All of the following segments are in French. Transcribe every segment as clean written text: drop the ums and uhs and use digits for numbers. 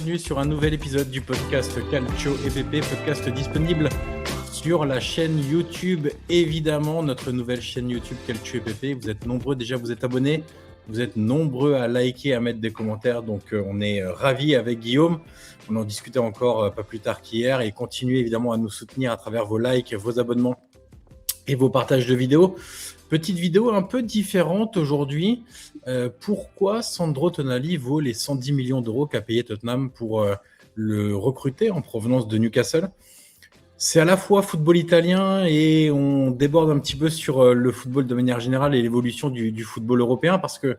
bienvenue sur un nouvel épisode du podcast Calcio EPP, podcast disponible sur la chaîne YouTube, évidemment, notre nouvelle chaîne YouTube Calcio EPP. Vous êtes nombreux déjà, vous êtes abonnés, vous êtes nombreux à liker, à mettre des commentaires, donc on est ravis avec Guillaume. On en discutait encore pas plus tard qu'hier et continuez évidemment à nous soutenir à travers vos likes, vos abonnements et vos partages de vidéos. Petite vidéo un peu différente aujourd'hui. Pourquoi Sandro Tonali vaut les 110 millions d'euros qu'a payé Tottenham pour le recruter en provenance de Newcastle? C'est à la fois football italien et on déborde un petit peu sur le football de manière générale et l'évolution du football européen parce que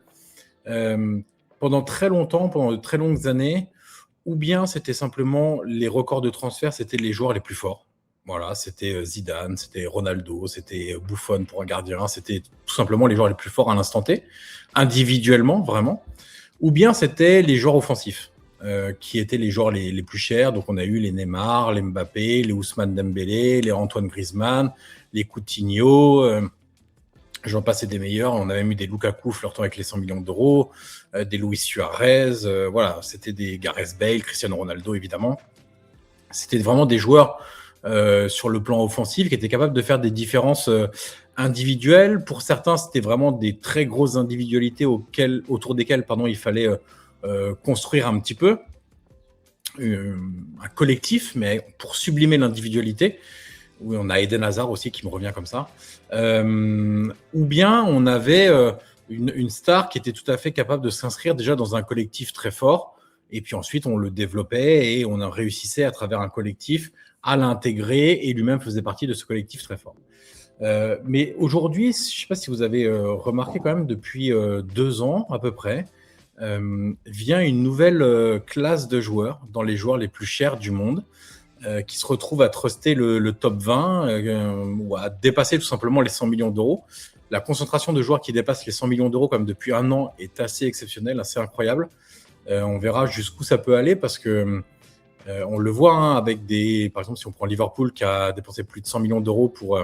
pendant très longtemps, pendant de très longues années, ou bien c'était simplement les records de transfert, c'était les joueurs les plus forts. Voilà, c'était Zidane, c'était Ronaldo, c'était Buffon pour un gardien, c'était tout simplement les joueurs les plus forts à l'instant T, individuellement, vraiment. Ou bien c'était les joueurs offensifs, qui étaient les joueurs les plus chers. Donc on a eu les Neymar, les Mbappé, les Ousmane Dembélé, les Antoine Griezmann, les Coutinho, j'en passais des meilleurs. On avait eu des Lukaku flirtant avec les 100 millions d'euros, des Luis Suarez, voilà, c'était des Gareth Bale, Cristiano Ronaldo évidemment. C'était vraiment des joueurs sur le plan offensif qui étaient capables de faire des différences individuelles. Pour certains, c'était vraiment des très grosses individualités autour desquelles il fallait construire un petit peu un collectif, mais pour sublimer l'individualité. Oui, on a Eden Hazard aussi qui me revient comme ça. Ou bien on avait une star qui était tout à fait capable de s'inscrire déjà dans un collectif très fort. Et puis ensuite, on le développait et on réussissait à travers un collectif à l'intégrer et lui-même faisait partie de ce collectif très fort. Mais aujourd'hui, je ne sais pas si vous avez remarqué quand même, depuis 2 ans à peu près, vient une nouvelle classe de joueurs dans les joueurs les plus chers du monde qui se retrouvent à truster le top 20 ou à dépasser tout simplement les 100 millions d'euros. La concentration de joueurs qui dépassent les 100 millions d'euros comme depuis un an est assez exceptionnelle, assez incroyable. On verra jusqu'où ça peut aller parce que on le voit avec par exemple, si on prend Liverpool qui a dépensé plus de 100 millions d'euros pour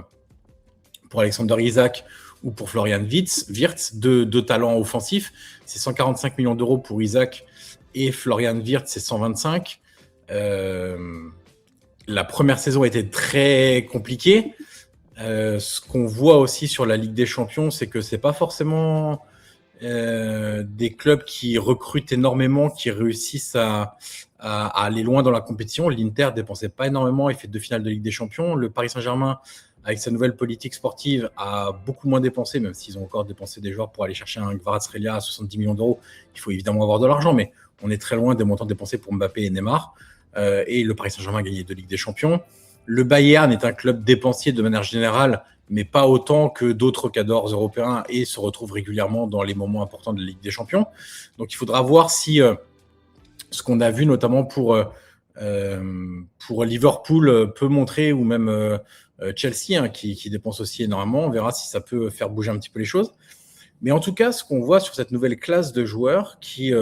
Alexander Isak ou pour Florian Wirtz, deux talents offensifs. C'est 145 millions d'euros pour Isak et Florian Wirtz, c'est 125. La première saison a été très compliquée. Ce qu'on voit aussi sur la Ligue des Champions, c'est que c'est pas forcément des clubs qui recrutent énormément, qui réussissent à aller loin dans la compétition. L'Inter dépensait pas énormément, il fait 2 finales de Ligue des Champions. Le Paris Saint-Germain, avec sa nouvelle politique sportive, a beaucoup moins dépensé, même s'ils ont encore dépensé des joueurs pour aller chercher un Kvaratskhelia à 70 millions d'euros. Il faut évidemment avoir de l'argent, mais on est très loin des montants dépensés pour Mbappé et Neymar. Et le Paris Saint-Germain a gagné 2 Ligues des Champions. Le Bayern est un club dépensier de manière générale, mais pas autant que d'autres cadors européens et se retrouve régulièrement dans les moments importants de la Ligue des Champions. Donc il faudra voir si ce qu'on a vu notamment pour Liverpool peut montrer, ou même Chelsea qui dépense aussi énormément. On verra si ça peut faire bouger un petit peu les choses. Mais en tout cas, ce qu'on voit sur cette nouvelle classe de joueurs qui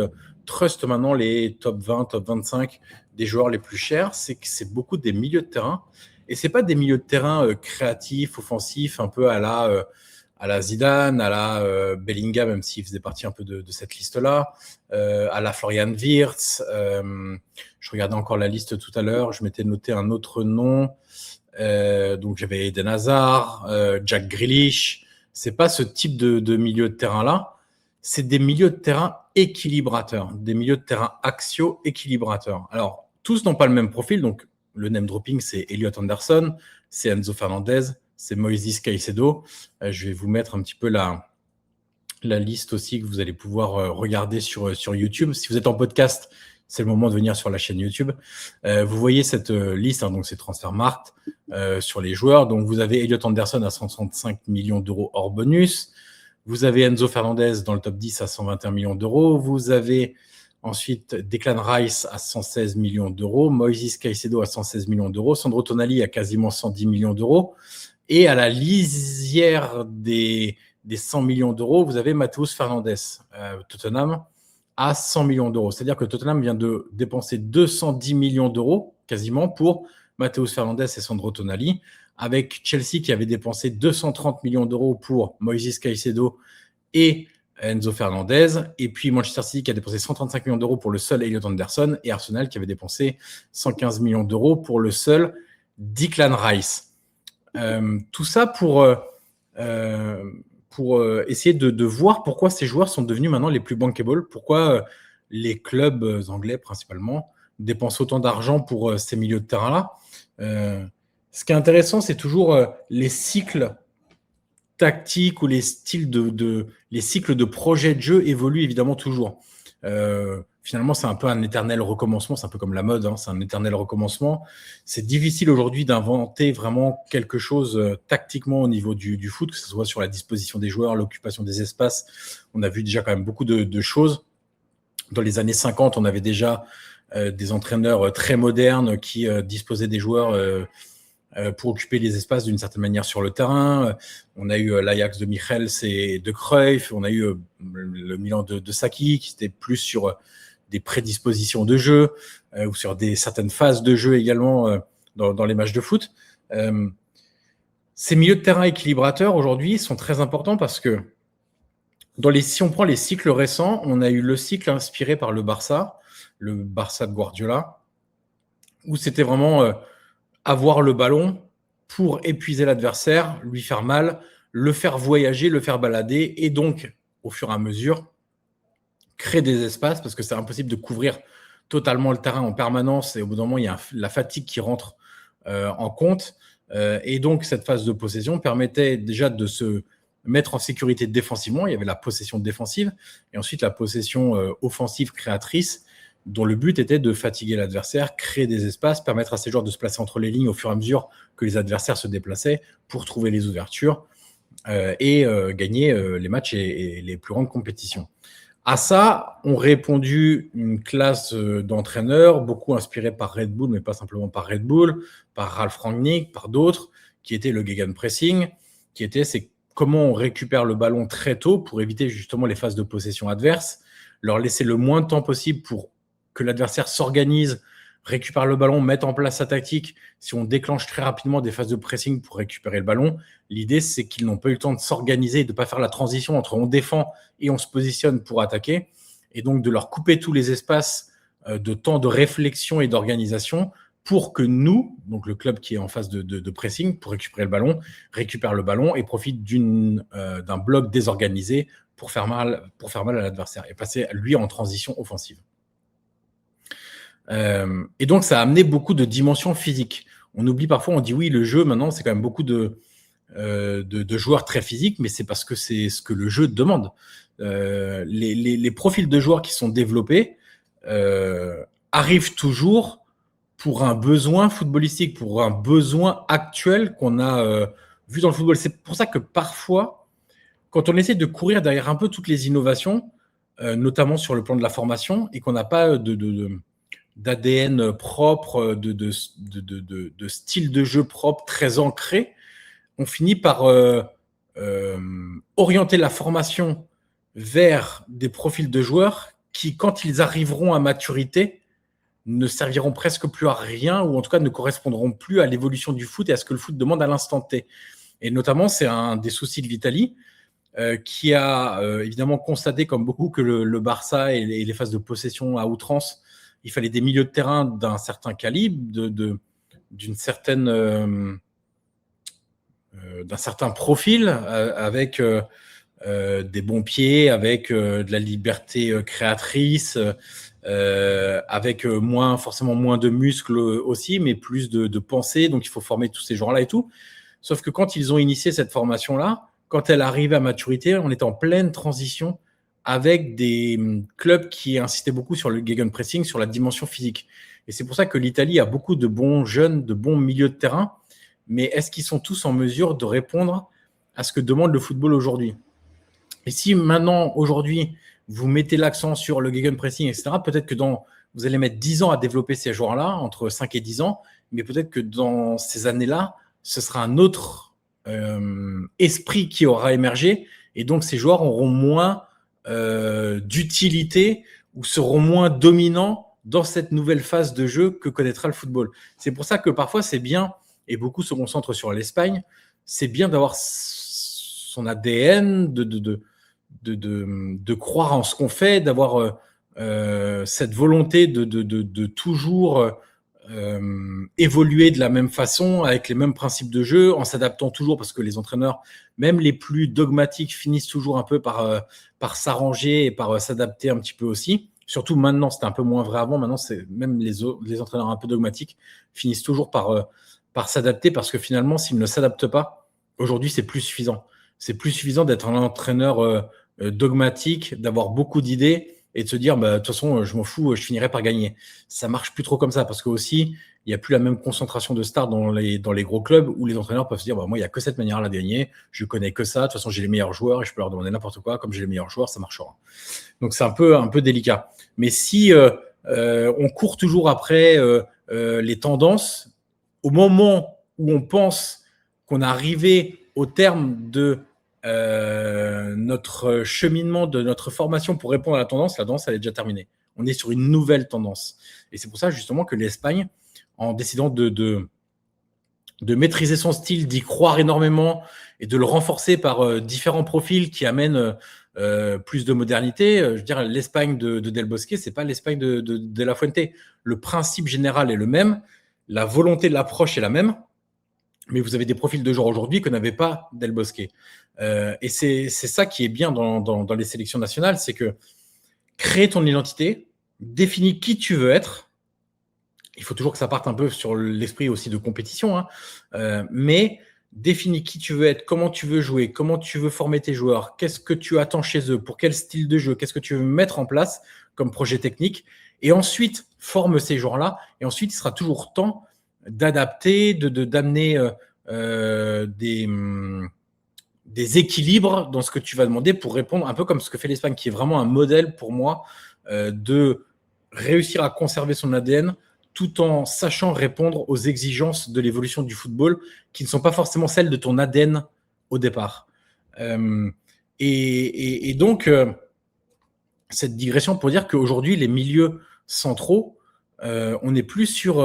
trustent maintenant les top 20, top 25 des joueurs les plus chers, c'est que c'est beaucoup des milieux de terrain. Et c'est pas des milieux de terrain créatifs, offensifs, un peu à la Zidane, à la Bellingham, même s'il faisait partie un peu de cette liste-là, à la Florian Wirtz. Je regardais encore la liste tout à l'heure, je m'étais noté un autre nom. Donc j'avais Eden Hazard, Jack Grealish. C'est pas ce type de milieu de terrain-là. C'est des milieux de terrain équilibrateurs, des milieux de terrain axiaux équilibrateurs. Alors, tous n'ont pas le même profil, donc le name dropping, c'est Elliot Anderson, c'est Enzo Fernandez, c'est Moises Caicedo. Je vais vous mettre un petit peu la liste aussi que vous allez pouvoir regarder sur YouTube. Si vous êtes en podcast, c'est le moment de venir sur la chaîne YouTube. Vous voyez cette liste, donc c'est Transfermarkt sur les joueurs. Donc vous avez Elliot Anderson à 165 millions d'euros hors bonus. Vous avez Enzo Fernandez dans le top 10 à 121 millions d'euros. Vous avez ensuite Declan Rice à 116 millions d'euros. Moises Caicedo à 116 millions d'euros. Sandro Tonali à quasiment 110 millions d'euros. Et à la lisière des 100 millions d'euros, vous avez Matheus Fernandes, Tottenham, à 100 millions d'euros. C'est-à-dire que Tottenham vient de dépenser 210 millions d'euros quasiment pour Matheus Fernandes et Sandro Tonali, avec Chelsea qui avait dépensé 230 millions d'euros pour Moises Caicedo et Enzo Fernandez, et puis Manchester City qui a dépensé 135 millions d'euros pour le seul Elliot Anderson, et Arsenal qui avait dépensé 115 millions d'euros pour le seul Declan Rice. Tout ça pour essayer de voir pourquoi ces joueurs sont devenus maintenant les plus bankable, pourquoi les clubs anglais principalement dépensent autant d'argent pour ces milieux de terrain-là. Ce qui est intéressant, c'est toujours les cycles tactiques ou les cycles de projets de jeu évoluent évidemment toujours. Finalement, c'est un peu un éternel recommencement, c'est un peu comme la mode, hein, c'est un éternel recommencement. C'est difficile aujourd'hui d'inventer vraiment quelque chose tactiquement au niveau du foot, que ce soit sur la disposition des joueurs, l'occupation des espaces. On a vu déjà quand même beaucoup de choses. Dans les années 50, on avait déjà des entraîneurs très modernes qui disposaient des joueurs pour occuper les espaces d'une certaine manière sur le terrain. On a eu l'Ajax de Michels et de Cruyff, on a eu le Milan de Sacchi qui était plus sur des prédispositions de jeu ou sur certaines phases de jeu également dans les matchs de foot. Ces milieux de terrain équilibrateurs aujourd'hui sont très importants parce que si on prend les cycles récents, on a eu le cycle inspiré par le Barça de Guardiola, où c'était vraiment avoir le ballon pour épuiser l'adversaire, lui faire mal, le faire voyager, le faire balader, et donc, au fur et à mesure, créer des espaces, parce que c'est impossible de couvrir totalement le terrain en permanence, et au bout d'un moment, il y a la fatigue qui rentre en compte. Et donc, cette phase de possession permettait déjà de se mettre en sécurité défensivement. Il y avait la possession défensive, et ensuite la possession offensive créatrice, dont le but était de fatiguer l'adversaire, créer des espaces, permettre à ces joueurs de se placer entre les lignes au fur et à mesure que les adversaires se déplaçaient pour trouver les ouvertures et gagner les matchs et les plus grandes compétitions. À ça, ont répondu une classe d'entraîneurs, beaucoup inspirés par Red Bull, mais pas simplement par Red Bull, par Ralf Rangnick, par d'autres, qui était le gegenpressing, qui était c'est comment on récupère le ballon très tôt pour éviter justement les phases de possession adverses, leur laisser le moins de temps possible pour que l'adversaire s'organise, récupère le ballon, mette en place sa tactique. Si on déclenche très rapidement des phases de pressing pour récupérer le ballon, l'idée, c'est qu'ils n'ont pas eu le temps de s'organiser et de ne pas faire la transition entre on défend et on se positionne pour attaquer, et donc de leur couper tous les espaces de temps de réflexion et d'organisation pour que nous, donc le club qui est en phase de pressing, pour récupérer le ballon, récupère le ballon et profite d'un bloc désorganisé pour faire mal à l'adversaire et passer lui en transition offensive. Et donc, ça a amené beaucoup de dimensions physiques. On oublie parfois, on dit oui, le jeu, maintenant, c'est quand même beaucoup de joueurs très physiques, mais c'est parce que c'est ce que le jeu demande. Les profils de joueurs qui sont développés arrivent toujours pour un besoin footballistique, pour un besoin actuel qu'on a vu dans le football. C'est pour ça que parfois, quand on essaie de courir derrière un peu toutes les innovations, notamment sur le plan de la formation, et qu'on n'a pas d'ADN propre, de style de jeu propre, très ancré, on finit par orienter la formation vers des profils de joueurs qui, quand ils arriveront à maturité, ne serviront presque plus à rien, ou en tout cas ne correspondront plus à l'évolution du foot et à ce que le foot demande à l'instant T. Et notamment, c'est un des soucis de l'Italie, qui a évidemment constaté, comme beaucoup, que le Barça et les phases de possession à outrance, il fallait des milieux de terrain d'un certain calibre, d'un certain profil, avec des bons pieds, avec de la liberté créatrice, avec forcément moins de muscles aussi, mais plus de pensée. Donc, il faut former tous ces gens-là et tout. Sauf que quand ils ont initié cette formation-là, quand elle arrivait à maturité, on était en pleine transition avec des clubs qui insistaient beaucoup sur le gegenpressing, sur la dimension physique. Et c'est pour ça que l'Italie a beaucoup de bons jeunes, de bons milieux de terrain, mais est-ce qu'ils sont tous en mesure de répondre à ce que demande le football aujourd'hui ? Et si maintenant, aujourd'hui, vous mettez l'accent sur le gegenpressing, etc., peut-être que vous allez mettre 10 ans à développer ces joueurs-là, entre 5 et 10 ans, mais peut-être que dans ces années-là, ce sera un autre esprit qui aura émergé, et donc ces joueurs auront moins d'utilité ou seront moins dominants dans cette nouvelle phase de jeu que connaîtra le football. C'est pour ça que parfois c'est bien, et beaucoup se concentrent sur l'Espagne, c'est bien d'avoir son ADN, de croire en ce qu'on fait, d'avoir cette volonté de toujours évoluer de la même façon, avec les mêmes principes de jeu, en s'adaptant toujours, parce que les entraîneurs, même les plus dogmatiques, finissent toujours un peu par s'arranger et par s'adapter un petit peu aussi. Surtout maintenant, c'était un peu moins vrai avant. Maintenant, c'est même les entraîneurs un peu dogmatiques finissent toujours par s'adapter, parce que finalement, s'ils ne s'adaptent pas, aujourd'hui, c'est plus suffisant. C'est plus suffisant d'être un entraîneur dogmatique, d'avoir beaucoup d'idées et de se dire, de toute façon, je m'en fous, je finirai par gagner. Ça marche plus trop comme ça, parce que aussi, il n'y a plus la même concentration de stars dans les gros clubs, où les entraîneurs peuvent se dire, moi, il n'y a que cette manière-là de gagner, je connais que ça, de toute façon, j'ai les meilleurs joueurs et je peux leur demander n'importe quoi, comme j'ai les meilleurs joueurs, ça marchera. Donc, c'est un peu délicat. Mais si on court toujours après les tendances, au moment où on pense qu'on est arrivé au terme de notre cheminement, de notre formation pour répondre à la tendance elle est déjà terminée. On est sur une nouvelle tendance. Et c'est pour ça justement que l'Espagne, en décidant de maîtriser son style, d'y croire énormément et de le renforcer par différents profils qui amènent plus de modernité. Je veux dire, l'Espagne de Del Bosque, c'est pas l'Espagne de La Fuente. Le principe général est le même, la volonté de l'approche est la même, mais vous avez des profils de joueurs aujourd'hui que n'avait pas Del Bosque. Et c'est ça qui est bien dans les sélections nationales, c'est que créer ton identité, définis qui tu veux être. Il faut toujours que ça parte un peu sur l'esprit aussi de compétition, hein, mais définis qui tu veux être, comment tu veux jouer, comment tu veux former tes joueurs, qu'est-ce que tu attends chez eux, pour quel style de jeu, qu'est-ce que tu veux mettre en place comme projet technique, et ensuite forme ces joueurs-là, et ensuite il sera toujours temps d'adapter, d'amener des équilibres dans ce que tu vas demander pour répondre, un peu comme ce que fait l'Espagne, qui est vraiment un modèle pour moi de réussir à conserver son ADN tout en sachant répondre aux exigences de l'évolution du football qui ne sont pas forcément celles de ton ADN au départ. Et donc, cette digression pour dire qu'aujourd'hui, les milieux centraux, on n'est plus sur,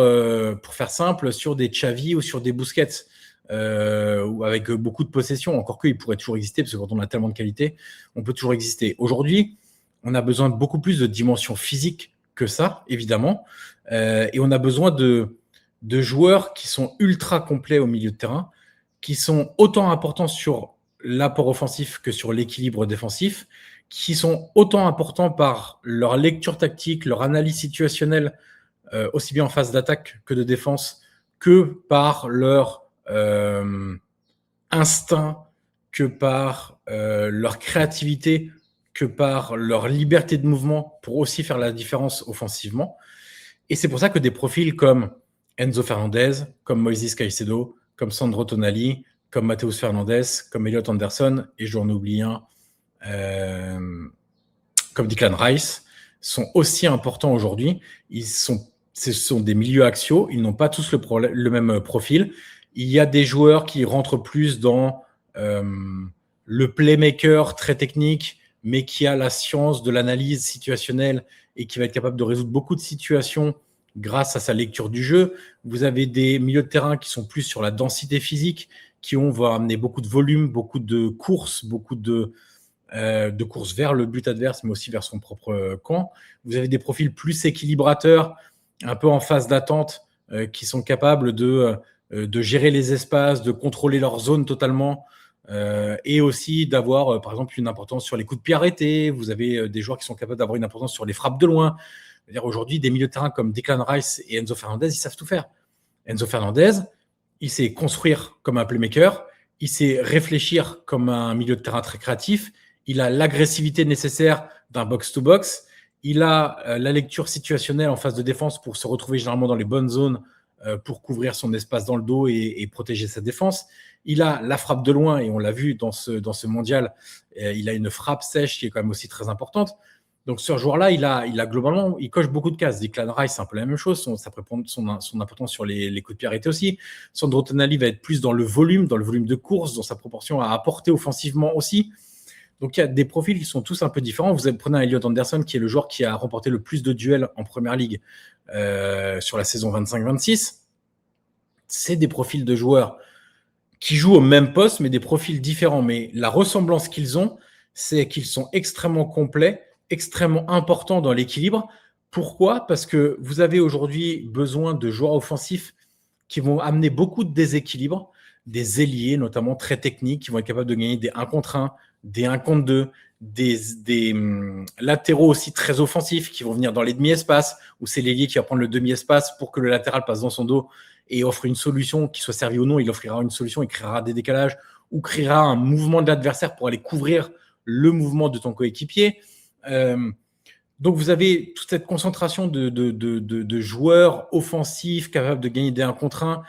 pour faire simple, sur des Xavi ou sur des Busquets, ou avec beaucoup de possession, encore qu'ils pourraient toujours exister, parce que quand on a tellement de qualité, on peut toujours exister. Aujourd'hui, on a besoin de beaucoup plus de dimension physique que ça, évidemment, et on a besoin de joueurs qui sont ultra complets au milieu de terrain, qui sont autant importants sur l'apport offensif que sur l'équilibre défensif, qui sont autant importants par leur lecture tactique, leur analyse situationnelle, aussi bien en phase d'attaque que de défense, que par leur instinct, que par leur créativité, que par leur liberté de mouvement pour aussi faire la différence offensivement. Et c'est pour ça que des profils comme Enzo Fernandez, comme Moises Caicedo, comme Sandro Tonali, comme Mateus Fernandes, comme Elliot Anderson, et j'en oublie un, comme Declan Rice, sont aussi importants aujourd'hui. Ce sont des milieux axiaux, ils n'ont pas tous le même profil. Il y a des joueurs qui rentrent plus dans le playmaker très technique, mais qui a la science de l'analyse situationnelle et qui va être capable de résoudre beaucoup de situations grâce à sa lecture du jeu. Vous avez des milieux de terrain qui sont plus sur la densité physique, qui vont amener beaucoup de volume, beaucoup de courses, beaucoup de courses vers le but adverse, mais aussi vers son propre camp. Vous avez des profils plus équilibrateurs, un peu en phase d'attente, qui sont capables de gérer les espaces, de contrôler leur zone totalement, et aussi d'avoir, par exemple, une importance sur les coups de pied arrêtés. Vous avez des joueurs qui sont capables d'avoir une importance sur les frappes de loin. C'est-à-dire aujourd'hui, des milieux de terrain comme Declan Rice et Enzo Fernandez, ils savent tout faire. Enzo Fernandez, il sait construire comme un playmaker, il sait réfléchir comme un milieu de terrain très créatif, il a l'agressivité nécessaire d'un box-to-box, il a la lecture situationnelle en phase de défense pour se retrouver généralement dans les bonnes zones pour couvrir son espace dans le dos et protéger sa défense. Il a la frappe de loin, et on l'a vu dans ce mondial, il a une frappe sèche qui est quand même aussi très importante. Donc ce joueur-là, il a globalement, il coche beaucoup de cases. Declan Rice, c'est un peu la même chose, son importance sur les coups de pied arrêtés aussi. Sandro Tonali va être plus dans le volume de course, dans sa proportion à apporter offensivement aussi. Donc il y a des profils qui sont tous un peu différents. Vous prenez un Elliot Anderson, qui est le joueur qui a remporté le plus de duels en Première Ligue sur la saison 25-26. C'est des profils de joueurs qui jouent au même poste, mais des profils différents. Mais la ressemblance qu'ils ont, c'est qu'ils sont extrêmement complets, extrêmement importants dans l'équilibre. Pourquoi? Parce que vous avez aujourd'hui besoin de joueurs offensifs qui vont amener beaucoup de déséquilibre, des ailiers notamment très techniques qui vont être capables de gagner des 1 contre 1, des 1 contre 2, des latéraux aussi très offensifs qui vont venir dans les demi-espaces, où c'est l'ailier qui va prendre le demi-espace pour que le latéral passe dans son dos et offre une solution, qu'il soit servi ou non, il offrira une solution, il créera des décalages ou créera un mouvement de l'adversaire pour aller couvrir le mouvement de ton coéquipier. Donc, vous avez toute cette concentration de joueurs offensifs capables de gagner des 1 contre 1,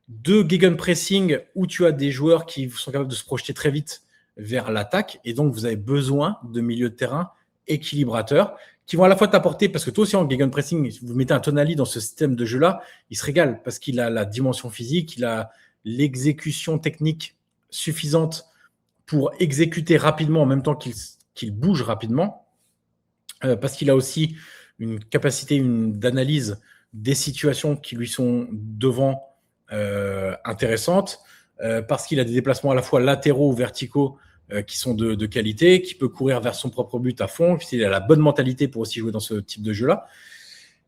de gegenpressing où tu as des joueurs qui sont capables de se projeter très vite vers l'attaque. Et donc, vous avez besoin de milieux de terrain équilibrateurs qui vont à la fois t'apporter, parce que toi aussi en gegenpressing, si vous mettez un Tonali dans ce système de jeu-là, il se régale parce qu'il a la dimension physique, il a l'exécution technique suffisante pour exécuter rapidement en même temps qu'il bouge rapidement. Parce qu'il a aussi une capacité d'analyse des situations qui lui sont devant intéressantes, parce qu'il a des déplacements à la fois latéraux ou verticaux qui sont de qualité, qui peut courir vers son propre but à fond, il a la bonne mentalité pour aussi jouer dans ce type de jeu-là.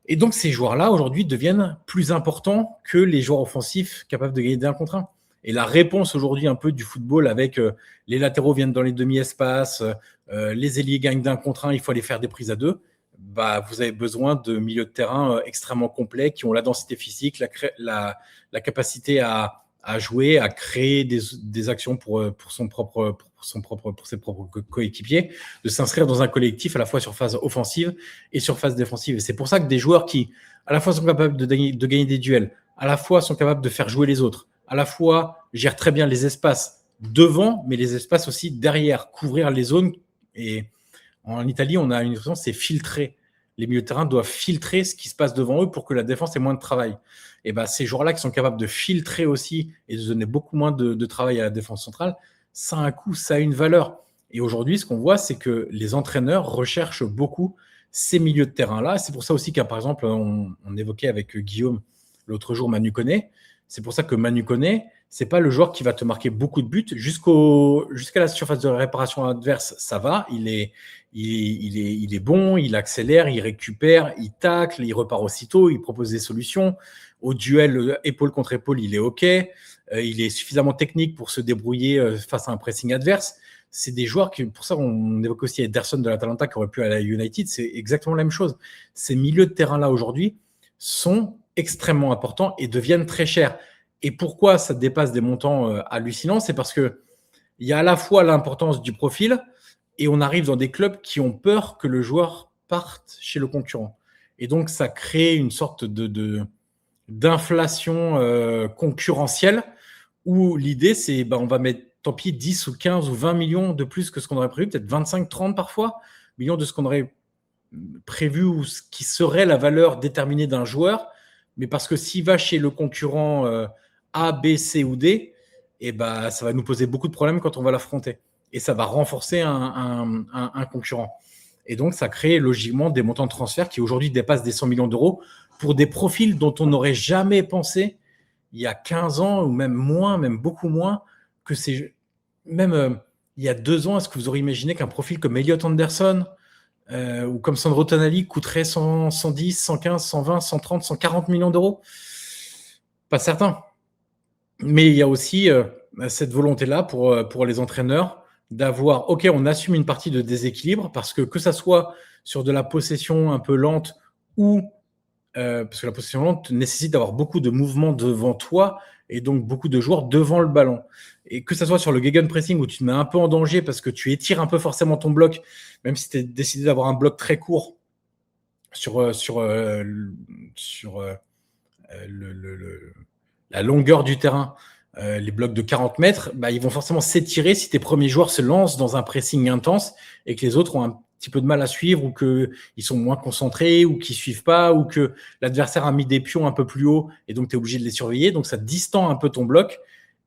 Et donc, ces joueurs-là, aujourd'hui, deviennent plus importants que les joueurs offensifs capables de gagner des 1 contre 1. Et la réponse aujourd'hui un peu du football avec les latéraux viennent dans les demi-espaces, les ailiers gagnent d'1 contre 1, il faut aller faire des prises à 2. Bah, vous avez besoin de milieux de terrain extrêmement complets qui ont la densité physique, la capacité à jouer, à créer des actions pour ses propres coéquipiers, de s'inscrire dans un collectif à la fois sur phase offensive et sur phase défensive. Et c'est pour ça que des joueurs qui à la fois sont capables de gagner des duels, à la fois sont capables de faire jouer les autres, à la fois gèrent très bien les espaces devant, mais les espaces aussi derrière, couvrir les zones. Et en Italie, on a une expression, c'est filtrer. Les milieux de terrain doivent filtrer ce qui se passe devant eux pour que la défense ait moins de travail. Et ben, ces joueurs-là qui sont capables de filtrer aussi et de donner beaucoup moins de travail à la défense centrale, ça a un coût, ça a une valeur. Et aujourd'hui, ce qu'on voit, c'est que les entraîneurs recherchent beaucoup ces milieux de terrain-là. C'est pour ça aussi qu'à par exemple, on évoquait avec Guillaume l'autre jour Manu Koné. C'est pour ça que Manu Koné, c'est pas le joueur qui va te marquer beaucoup de buts. Jusqu'à la surface de réparation adverse, ça va. Il est bon, il accélère, il récupère, il tacle, il repart aussitôt, il propose des solutions. Au duel épaule contre épaule, il est OK. Il est suffisamment technique pour se débrouiller face à un pressing adverse. C'est des joueurs qui, pour ça, on évoque aussi Ederson de l'Atalanta qui aurait pu aller à United. C'est exactement la même chose. Ces milieux de terrain-là aujourd'hui sont extrêmement importants et deviennent très chers. Et pourquoi ça dépasse des montants hallucinants? C'est parce qu'il y a à la fois l'importance du profil et on arrive dans des clubs qui ont peur que le joueur parte chez le concurrent. Et donc, ça crée une sorte d'inflation concurrentielle où l'idée, c'est on va mettre, tant pis, 10 ou 15 ou 20 millions de plus que ce qu'on aurait prévu, peut-être 25, 30 parfois, millions de ce qu'on aurait prévu ou ce qui serait la valeur déterminée d'un joueur. Mais parce que s'il va chez le concurrent A, B, C ou D, ça va nous poser beaucoup de problèmes quand on va l'affronter. Et ça va renforcer un concurrent. Et donc, ça crée logiquement des montants de transfert qui aujourd'hui dépassent des 100 millions d'euros pour des profils dont on n'aurait jamais pensé il y a 15 ans ou même moins, même beaucoup moins, que c'est même il y a 2 ans, est-ce que vous auriez imaginé qu'un profil comme Elliot Anderson ou comme Sandro Tonali coûterait 110, 115, 120, 130, 140 millions d'euros? Pas certain. Mais il y a aussi cette volonté-là pour les entraîneurs d'avoir, OK, on assume une partie de déséquilibre parce que ça soit sur de la possession un peu lente ou parce que la possession lente nécessite d'avoir beaucoup de mouvements devant toi et donc beaucoup de joueurs devant le ballon. Et que ça soit sur le gegenpressing où tu te mets un peu en danger parce que tu étires un peu forcément ton bloc, même si tu as décidé d'avoir un bloc très court sur la longueur du terrain, les blocs de 40 mètres, ils vont forcément s'étirer si tes premiers joueurs se lancent dans un pressing intense et que les autres ont un petit peu de mal à suivre ou qu'ils sont moins concentrés ou qu'ils ne suivent pas ou que l'adversaire a mis des pions un peu plus haut et donc tu es obligé de les surveiller. Donc, ça distend un peu ton bloc.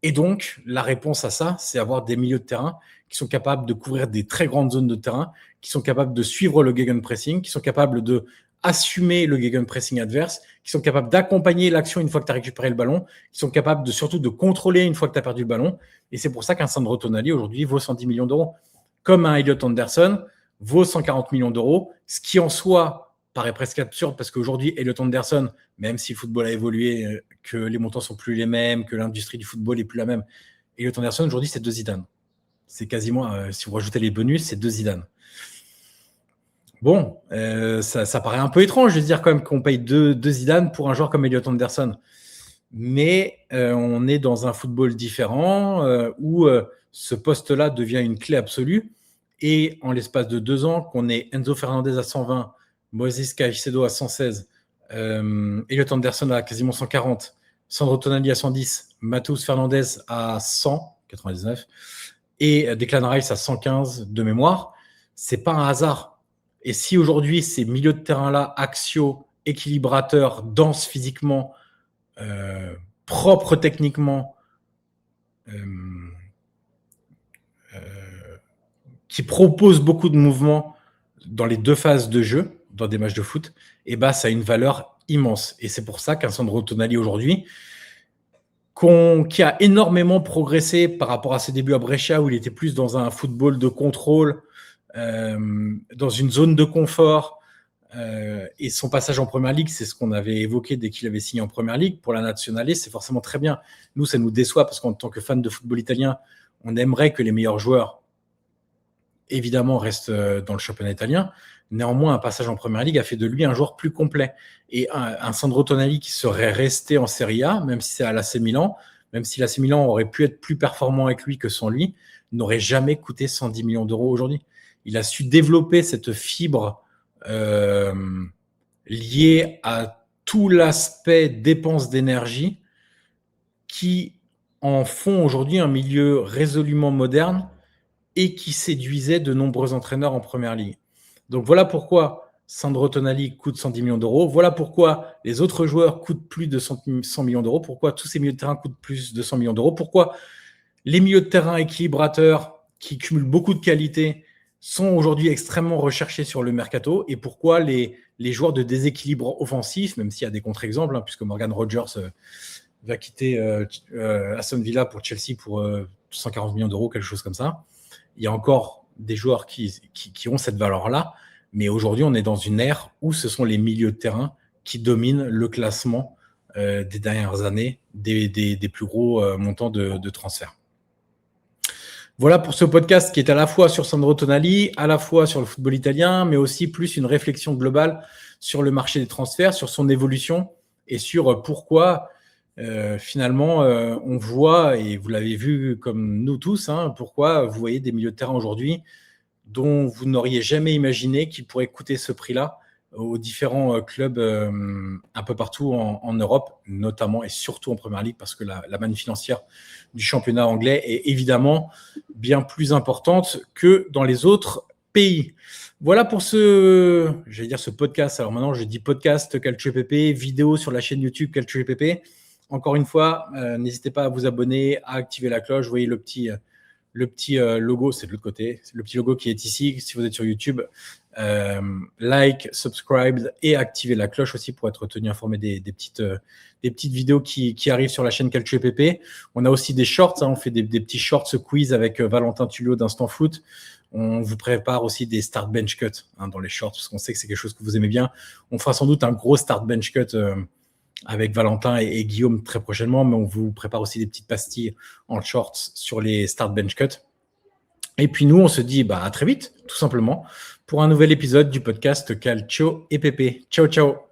Et donc, la réponse à ça, c'est avoir des milieux de terrain qui sont capables de couvrir des très grandes zones de terrain, qui sont capables de suivre le gegenpressing, qui sont capables de assumer le gegenpressing adverse, qui sont capables d'accompagner l'action une fois que tu as récupéré le ballon, qui sont capables surtout de contrôler une fois que tu as perdu le ballon. Et c'est pour ça qu'un Sandro Tonali aujourd'hui vaut 110 millions d'euros. comme un Elliot Anderson, vaut 140 millions d'euros, ce qui en soi paraît presque absurde parce qu'aujourd'hui, Elliot Anderson, même si le football a évolué, que les montants sont plus les mêmes, que l'industrie du football n'est plus la même, Elliot Anderson, aujourd'hui, c'est 2 Zidane. C'est quasiment, si vous rajoutez les bonus, c'est 2 Zidane. Bon, ça paraît un peu étrange de dire quand même qu'on paye 2 Zidane pour un joueur comme Elliot Anderson. Mais on est dans un football différent où ce poste-là devient une clé absolue. Et en l'espace de 2 ans, qu'on ait Enzo Fernandez à 120, Moïse Caicedo à 116, Elliot Anderson à quasiment 140, Sandro Tonali à 110, Matheus Fernandez à 199 et Declan Rice à 115 de mémoire, c'est pas un hasard. Et si aujourd'hui ces milieux de terrain-là, axiaux, équilibrateurs, denses physiquement, propres techniquement, qui proposent beaucoup de mouvements dans les 2 phases de jeu, dans des matchs de foot, et bah, ça a une valeur immense. Et c'est pour ça qu'un Sandro Tonali aujourd'hui, qui a énormément progressé par rapport à ses débuts à Brescia, où il était plus dans un football de contrôle, dans une zone de confort, et son passage en Première Ligue, c'est ce qu'on avait évoqué dès qu'il avait signé en Première Ligue. Pour la Nazionale, c'est forcément très bien. Nous, ça nous déçoit parce qu'en tant que fan de football italien, on aimerait que les meilleurs joueurs, évidemment, restent dans le championnat italien. Néanmoins, un passage en Première Ligue a fait de lui un joueur plus complet. Et un Sandro Tonali qui serait resté en Serie A, même si c'est à l'AC Milan, même si l'AC Milan aurait pu être plus performant avec lui que sans lui, n'aurait jamais coûté 110 millions d'euros aujourd'hui. Il a su développer cette fibre liée à tout l'aspect dépense d'énergie qui en font aujourd'hui un milieu résolument moderne et qui séduisait de nombreux entraîneurs en Première Ligue. Donc voilà pourquoi Sandro Tonali coûte 110 millions d'euros. Voilà pourquoi les autres joueurs coûtent plus de 100 millions d'euros. Pourquoi tous ces milieux de terrain coûtent plus de 100 millions d'euros. Pourquoi les milieux de terrain équilibrateurs qui cumulent beaucoup de qualité sont aujourd'hui extrêmement recherchés sur le mercato. Et pourquoi les joueurs de déséquilibre offensif, même s'il y a des contre-exemples, puisque Morgan Rogers va quitter Aston Villa pour Chelsea pour 140 millions d'euros, quelque chose comme ça. Il y a encore des joueurs qui ont cette valeur-là, mais aujourd'hui, on est dans une ère où ce sont les milieux de terrain qui dominent le classement des dernières années, des plus gros montants de transfert. Voilà pour ce podcast qui est à la fois sur Sandro Tonali, à la fois sur le football italien, mais aussi plus une réflexion globale sur le marché des transferts, sur son évolution et sur pourquoi finalement, on voit, et vous l'avez vu comme nous tous, pourquoi vous voyez des milieux de terrain aujourd'hui dont vous n'auriez jamais imaginé qu'ils pourraient coûter ce prix-là aux différents clubs un peu partout en Europe, notamment et surtout en Première Ligue, parce que la manne financière du championnat anglais est évidemment bien plus importante que dans les autres pays. Voilà pour ce podcast. Alors maintenant, je dis podcast Calcio PP, vidéo sur la chaîne YouTube Calcio PP. Encore une fois, n'hésitez pas à vous abonner, à activer la cloche. Vous voyez le petit logo, c'est de l'autre côté. C'est le petit logo qui est ici. Si vous êtes sur YouTube, like, subscribe et activez la cloche aussi pour être tenu informé des petites vidéos qui arrivent sur la chaîne Calcio PP. On a aussi des shorts. On fait des petits shorts quiz avec Valentin Tulio d'Instant Foot. On vous prépare aussi des start bench cut dans les shorts parce qu'on sait que c'est quelque chose que vous aimez bien. On fera sans doute un gros start bench cut avec Valentin et Guillaume très prochainement, mais on vous prépare aussi des petites pastilles en shorts sur les start bench cut. Et puis nous, on se dit à très vite, tout simplement, pour un nouvel épisode du podcast Calcio et PP. Ciao, ciao.